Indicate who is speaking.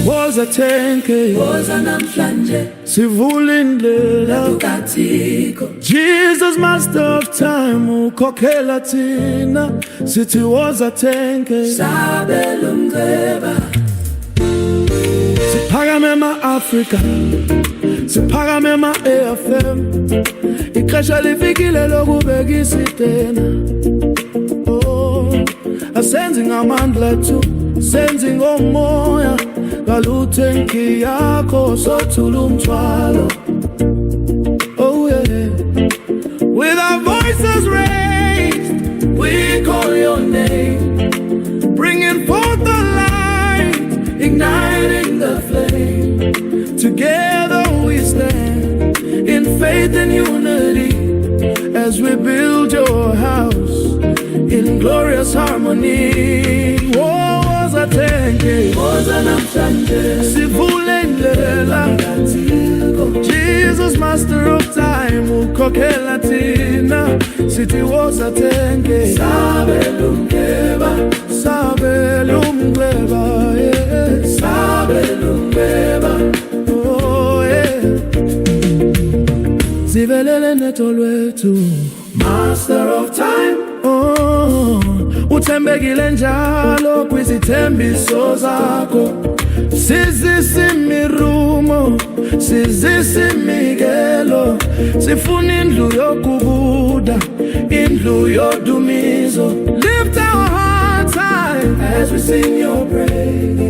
Speaker 1: Woza tenke,
Speaker 2: woza namhlanje,
Speaker 1: sivule indlela
Speaker 2: ukathixo.
Speaker 1: Jesus master of time, ukhokhela thina. Sithi woza tenke,
Speaker 2: sabela umnceba.
Speaker 1: Siphakame ma-Afrika, siphakame ma-AFM. Ixesha lifikile lokubekisa itena. Asenzi ngamandla tu, senzi ngomoya. Galuthenki yakho sothula umthwalo. Oh yeah. With our voices raised, we call your name, bringing forth the light, igniting the flame. Together we stand in faith and unity as we build your house in glorious harmony. Woza tenke,
Speaker 2: woza namhlanje,
Speaker 1: sivule indlela. Jesus master of time, ukhokhela thina. Sithi woza tenke,
Speaker 2: sabela umnceba,
Speaker 1: sabela umnceba, yeah.
Speaker 2: sabela umnceba.
Speaker 1: Oh yeah. Sivelele netho lwethu,
Speaker 2: Master of time,
Speaker 1: oh, uthembekile njalo kwizithembiso zakho. Sizisimirumo, sizisimigelo, sifuna indlu yokubuda, indlu yodumizo. Lift our hearts high
Speaker 2: as we sing your praise.